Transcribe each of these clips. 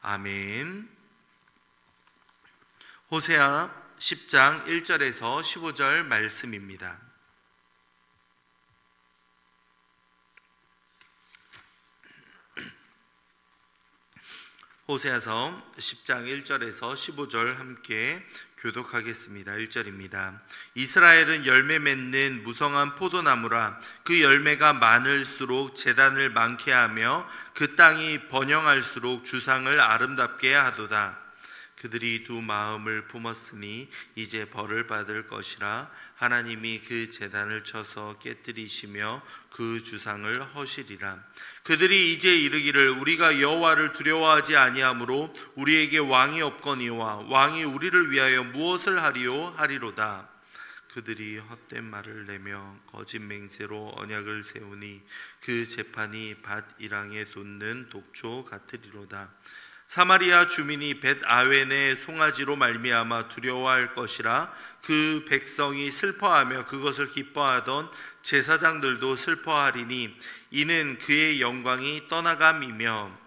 아멘. 호세아 10장 1절에서 15절 말씀입니다. 호세아서 10장 1절에서 15절 함께 교독하겠습니다. 1절입니다. 이스라엘은 열매 맺는 무성한 포도나무라. 그 열매가 많을수록 제단을 많게 하며 그 땅이 번영할수록 주상을 아름답게 하도다. 그들이 두 마음을 품었으니 이제 벌을 받을 것이라. 하나님이 그 제단을 쳐서 깨뜨리시며 그 주상을 허시리라. 그들이 이제 이르기를 우리가 여호와를 두려워하지 아니하므로 우리에게 왕이 없거니와 왕이 우리를 위하여 무엇을 하리요 하리로다. 그들이 헛된 말을 내며 거짓 맹세로 언약을 세우니 그 재판이 밭 이랑에 돋는 독초 같으리로다. 사마리아 주민이 벳 아웬의 송아지로 말미암아 두려워할 것이라. 그 백성이 슬퍼하며 그것을 기뻐하던 제사장들도 슬퍼하리니 이는 그의 영광이 떠나감이며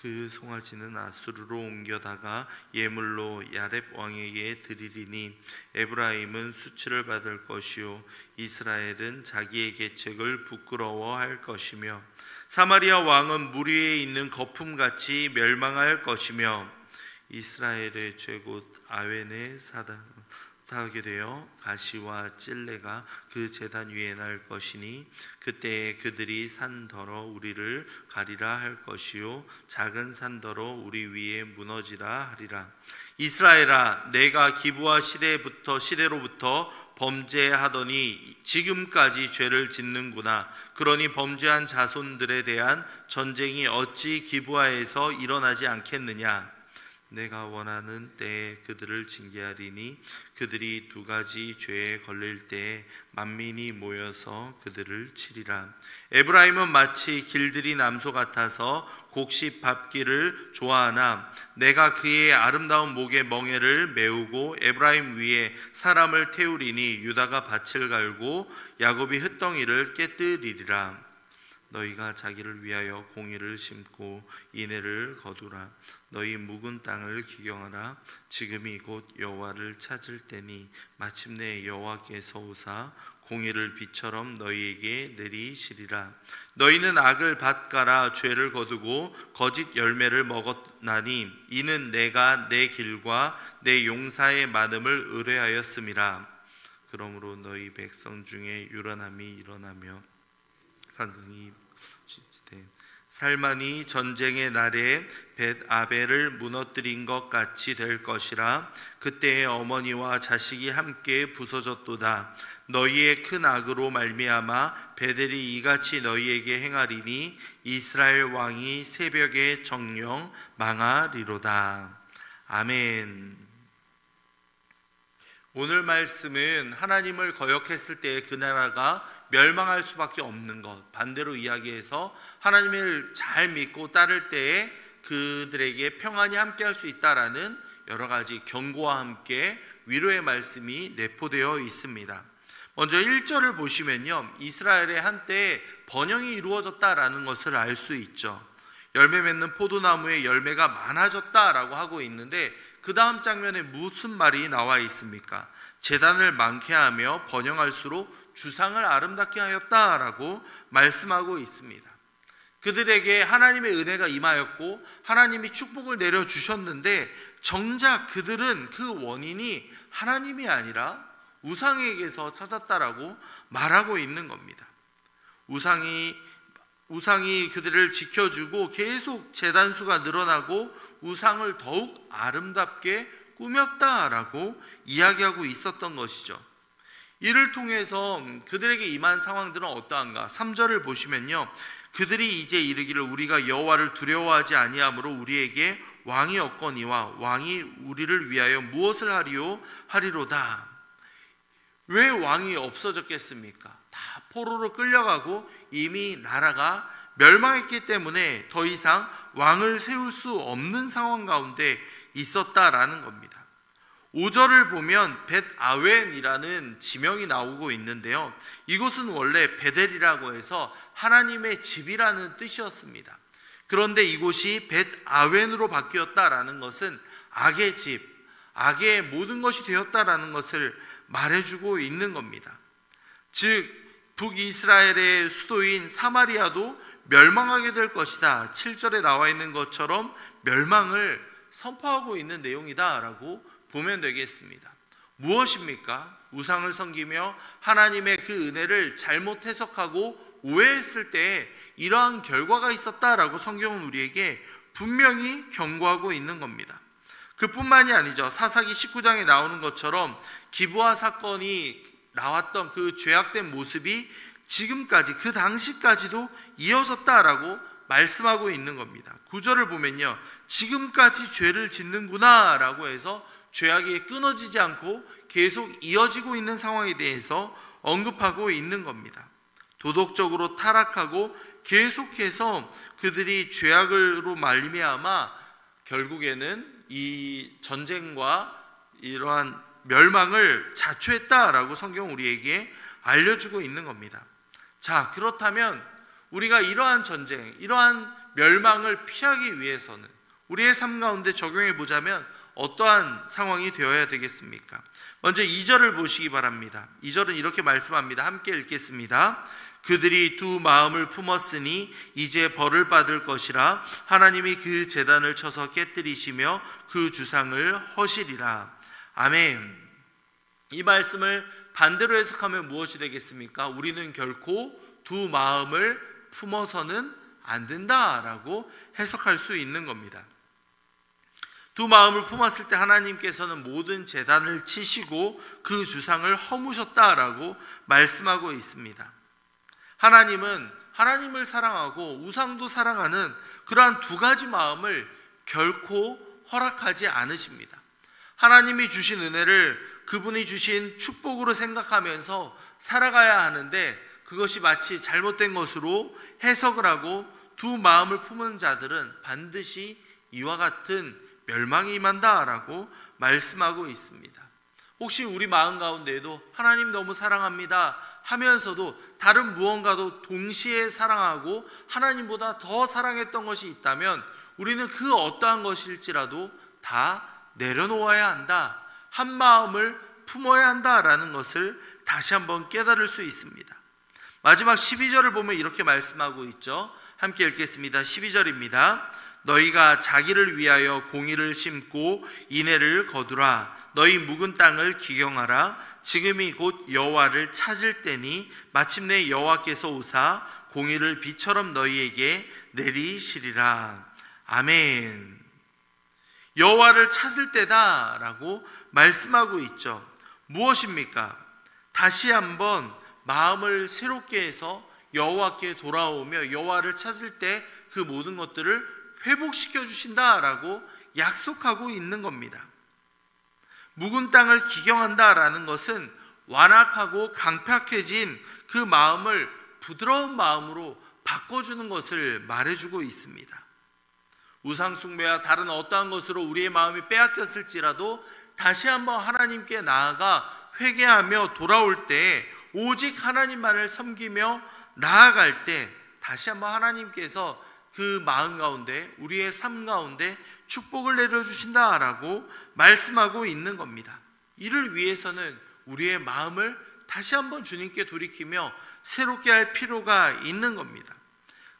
그 송아지는 아수르로 옮겨다가 예물로 야렙 왕에게 드리리니 에브라임은 수치를 받을 것이요 이스라엘은 자기의 계책을 부끄러워할 것이며 사마리아 왕은 물 위에 있는 거품같이 멸망할 것이며 이스라엘의 죄곳 아웬에 사게 되어 가시와 찔레가 그 제단 위에 날 것이니 그때에 그들이 산더러 우리를 가리라 할 것이요 작은 산더러 우리 위에 무너지라 하리라. 이스라엘아, 내가 기브아 시대로부터 범죄하더니 지금까지 죄를 짓는구나. 그러니 범죄한 자손들에 대한 전쟁이 어찌 기브아에서 일어나지 않겠느냐. 내가 원하는 때에 그들을 징계하리니 그들이 두 가지 죄에 걸릴 때에 만민이 모여서 그들을 치리라. 에브라임은 마치 길들이 남소 같아서 곡식 밟기를 좋아하나 내가 그의 아름다운 목의 멍에를 메우고 에브라임 위에 사람을 태우리니 유다가 밭을 갈고 야곱이 흙덩이를 깨뜨리리라. 너희가 자기를 위하여 공의를 심고 인애를 거두라. 너희 묵은 땅을 기경하라. 지금이 곧 여호와를 찾을 때니 마침내 여호와께서 오사 공의를 비처럼 너희에게 내리시리라. 너희는 악을 밭가라 죄를 거두고 거짓 열매를 먹었나니 이는 내가 내 길과 내 용사의 많음을 의뢰하였음이라. 그러므로 너희 백성 중에 요란함이 일어나며 산성이 살만이 전쟁의 날에 벳 아벨을 무너뜨린 것 같이 될 것이라. 그때에 어머니와 자식이 함께 부서졌도다. 너희의 큰 악으로 말미암아 베델이 이같이 너희에게 행하리니 이스라엘 왕이 새벽에 정령 망하리로다. 아멘. 오늘 말씀은 하나님을 거역했을 때 그 나라가 멸망할 수밖에 없는 것, 반대로 이야기해서 하나님을 잘 믿고 따를 때에 그들에게 평안이 함께할 수 있다라는 여러 가지 경고와 함께 위로의 말씀이 내포되어 있습니다. 먼저 1절을 보시면요, 이스라엘의 한때 번영이 이루어졌다라는 것을 알 수 있죠. 열매 맺는 포도나무에 열매가 많아졌다라고 하고 있는데 그 다음 장면에 무슨 말이 나와 있습니까? 제단을 많게 하며 번영할수록 주상을 아름답게 하였다라고 말씀하고 있습니다. 그들에게 하나님의 은혜가 임하였고 하나님이 축복을 내려주셨는데 정작 그들은 그 원인이 하나님이 아니라 우상에게서 찾았다라고 말하고 있는 겁니다. 우상이 그들을 지켜주고 계속 제단수가 늘어나고 우상을 더욱 아름답게 꾸몄다라고 이야기하고 있었던 것이죠. 이를 통해서 그들에게 임한 상황들은 어떠한가? 3절을 보시면요, 그들이 이제 이르기를 우리가 여호와를 두려워하지 아니하므로 우리에게 왕이 없거니와 왕이 우리를 위하여 무엇을 하리요 하리로다. 왜 왕이 없어졌겠습니까? 다 포로로 끌려가고 이미 나라가 멸망했기 때문에 더 이상 왕을 세울 수 없는 상황 가운데 있었다라는 겁니다. 5절을 보면 벳 아웬이라는 지명이 나오고 있는데요, 이곳은 원래 베델이라고 해서 하나님의 집이라는 뜻이었습니다. 그런데 이곳이 벳 아웬으로 바뀌었다라는 것은 악의 집, 악의 모든 것이 되었다라는 것을 말해주고 있는 겁니다. 즉 북이스라엘의 수도인 사마리아도 멸망하게 될 것이다, 7절에 나와 있는 것처럼 멸망을 선포하고 있는 내용이다 라고 보면 되겠습니다. 무엇입니까? 우상을 섬기며 하나님의 그 은혜를 잘못 해석하고 오해했을 때 이러한 결과가 있었다라고 성경은 우리에게 분명히 경고하고 있는 겁니다. 그뿐만이 아니죠. 사사기 19장에 나오는 것처럼 기브아 사건이 나왔던 그 죄악된 모습이 지금까지, 그 당시까지도 이어졌다라고 말씀하고 있는 겁니다. 9절을 보면요, 지금까지 죄를 짓는구나 라고 해서 죄악이 끊어지지 않고 계속 이어지고 있는 상황에 대해서 언급하고 있는 겁니다. 도덕적으로 타락하고 계속해서 그들이 죄악으로 말미암아 결국에는 이 전쟁과 이러한 멸망을 자초했다라고 성경은 우리에게 알려주고 있는 겁니다. 자, 그렇다면 우리가 이러한 전쟁, 이러한 멸망을 피하기 위해서는 우리의 삶 가운데 적용해 보자면 어떠한 상황이 되어야 되겠습니까? 먼저 2절을 보시기 바랍니다. 2절은 이렇게 말씀합니다. 함께 읽겠습니다. 그들이 두 마음을 품었으니 이제 벌을 받을 것이라. 하나님이 그 제단을 쳐서 깨뜨리시며 그 주상을 허시리라. 아멘. 이 말씀을 반대로 해석하면 무엇이 되겠습니까? 우리는 결코 두 마음을 품어서는 안 된다라고 해석할 수 있는 겁니다. 두 마음을 품었을 때 하나님께서는 모든 제단을 치시고 그 주상을 허무셨다라고 말씀하고 있습니다. 하나님은 하나님을 사랑하고 우상도 사랑하는 그러한 두 가지 마음을 결코 허락하지 않으십니다. 하나님이 주신 은혜를 그분이 주신 축복으로 생각하면서 살아가야 하는데 그것이 마치 잘못된 것으로 해석을 하고 두 마음을 품은 자들은 반드시 이와 같은 멸망이 임한다라고 말씀하고 있습니다. 혹시 우리 마음 가운데에도 하나님 너무 사랑합니다 하면서도 다른 무언가도 동시에 사랑하고 하나님보다 더 사랑했던 것이 있다면 우리는 그 어떠한 것일지라도 다 내려놓아야 한다, 한 마음을 품어야 한다라는 것을 다시 한번 깨달을 수 있습니다. 마지막 12절을 보면 이렇게 말씀하고 있죠. 함께 읽겠습니다. 12절입니다. 너희가 자기를 위하여 공의를 심고 인애를 거두라. 너희 묵은 땅을 기경하라. 지금이 곧 여호와를 찾을 때니 마침내 여호와께서 오사 공의를 비처럼 너희에게 내리시리라. 아멘. 여호와를 찾을 때다라고 말씀하고 있죠. 무엇입니까? 다시 한번 마음을 새롭게 해서 여호와께 돌아오며 여호와를 찾을 때 그 모든 것들을 회복시켜 주신다라고 약속하고 있는 겁니다. 묵은 땅을 기경한다라는 것은 완악하고 강팍해진 그 마음을 부드러운 마음으로 바꿔주는 것을 말해주고 있습니다. 우상 숭배와 다른 어떠한 것으로 우리의 마음이 빼앗겼을지라도 다시 한번 하나님께 나아가 회개하며 돌아올 때 오직 하나님만을 섬기며 나아갈 때 다시 한번 하나님께서 그 마음 가운데, 우리의 삶 가운데 축복을 내려주신다라고 말씀하고 있는 겁니다. 이를 위해서는 우리의 마음을 다시 한번 주님께 돌이키며 새롭게 할 필요가 있는 겁니다.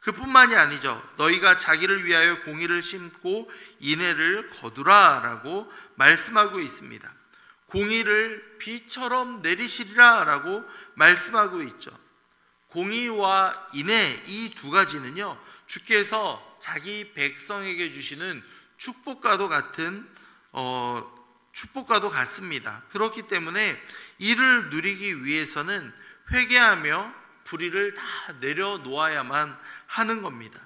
그뿐만이 아니죠. 너희가 자기를 위하여 공의를 심고 인애를 거두라 라고 말씀하고 있습니다. 공의를 비처럼 내리시리라 라고 말씀하고 있죠. 공의와 인애, 이 두 가지는요, 주께서 자기 백성에게 주시는 축복과도 같습니다. 그렇기 때문에 이를 누리기 위해서는 회개하며 불의를 다 내려놓아야만 하는 겁니다.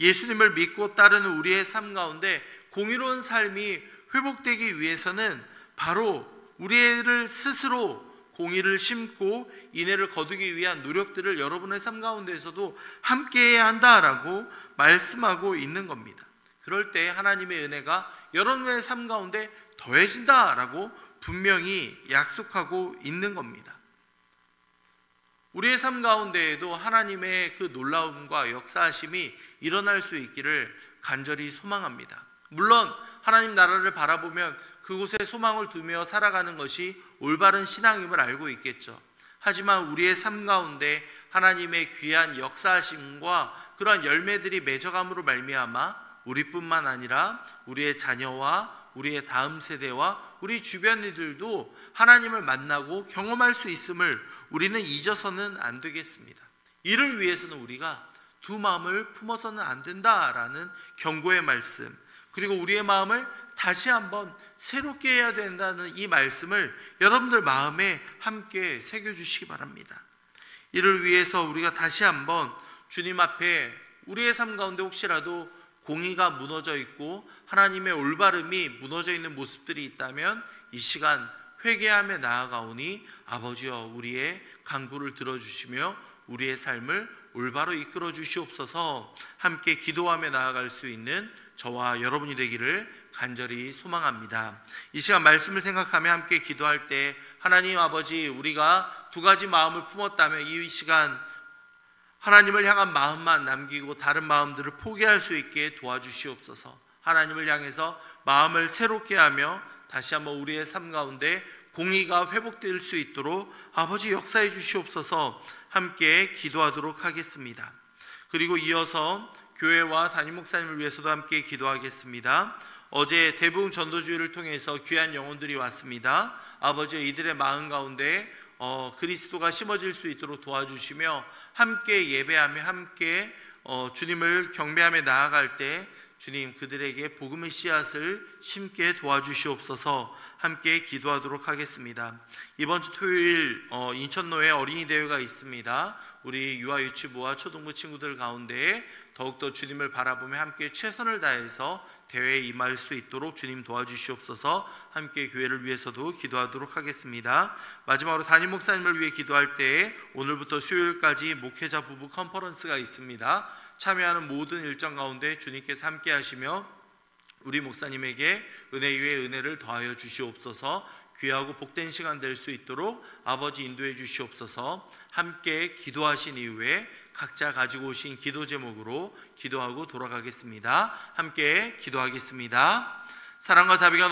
예수님을 믿고 따르는 우리의 삶 가운데 공의로운 삶이 회복되기 위해서는 바로 우리를 스스로 공의를 심고 인애를 거두기 위한 노력들을 여러분의 삶 가운데에서도 함께해야 한다라고 말씀하고 있는 겁니다. 그럴 때 하나님의 은혜가 여러분의 삶 가운데 더해진다라고 분명히 약속하고 있는 겁니다. 우리의 삶 가운데에도 하나님의 그 놀라움과 역사하심이 일어날 수 있기를 간절히 소망합니다. 물론 하나님 나라를 바라보면 그곳에 소망을 두며 살아가는 것이 올바른 신앙임을 알고 있겠죠. 하지만 우리의 삶 가운데 하나님의 귀한 역사하심과 그러한 열매들이 맺어감으로 말미암아 우리뿐만 아니라 우리의 자녀와 우리의 다음 세대와 우리 주변 이들도 하나님을 만나고 경험할 수 있음을 우리는 잊어서는 안 되겠습니다. 이를 위해서는 우리가 두 마음을 품어서는 안 된다라는 경고의 말씀, 그리고 우리의 마음을 다시 한번 새롭게 해야 된다는 이 말씀을 여러분들 마음에 함께 새겨주시기 바랍니다. 이를 위해서 우리가 다시 한번 주님 앞에 우리의 삶 가운데 혹시라도 공의가 무너져 있고 하나님의 올바름이 무너져 있는 모습들이 있다면 이 시간 회개하며 나아가오니 아버지여 우리의 간구를 들어주시며 우리의 삶을 올바로 이끌어 주시옵소서. 함께 기도하며 나아갈 수 있는 저와 여러분이 되기를 간절히 소망합니다. 이 시간 말씀을 생각하며 함께 기도할 때 하나님 아버지, 우리가 두 가지 마음을 품었다면 이 시간 하나님을 향한 마음만 남기고 다른 마음들을 포기할 수 있게 도와주시옵소서. 하나님을 향해서 마음을 새롭게 하며 다시 한번 우리의 삶 가운데 공의가 회복될 수 있도록 아버지 역사해 주시옵소서. 함께 기도하도록 하겠습니다. 그리고 이어서 교회와 담임 목사님을 위해서도 함께 기도하겠습니다. 어제 대부흥 전도주의를 통해서 귀한 영혼들이 왔습니다. 아버지, 이들의 마음 가운데 그리스도가 심어질 수 있도록 도와주시며 함께 예배하며 함께 주님을 경배하며 나아갈 때 주님 그들에게 복음의 씨앗을 심게 도와주시옵소서. 함께 기도하도록 하겠습니다. 이번 주 토요일 인천노회 어린이 대회가 있습니다. 우리 유아 유치부와 초등부 친구들 가운데 더욱더 주님을 바라보며 함께 최선을 다해서 대회에 임할 수 있도록 주님 도와주시옵소서. 함께 교회를 위해서도 기도하도록 하겠습니다. 마지막으로 담임 목사님을 위해 기도할 때 오늘부터 수요일까지 목회자 부부 컨퍼런스가 있습니다. 참여하는 모든 일정 가운데 주님께서 함께 하시며 우리 목사님에게 은혜 위에 은혜를 더하여 주시옵소서. 귀하고 복된 시간 될 수 있도록 아버지 인도해 주시옵소서. 함께 기도하신 이후에 각자 가지고 오신 기도 제목으로 기도하고 돌아가겠습니다. 함께 기도하겠습니다. 사랑과 자비가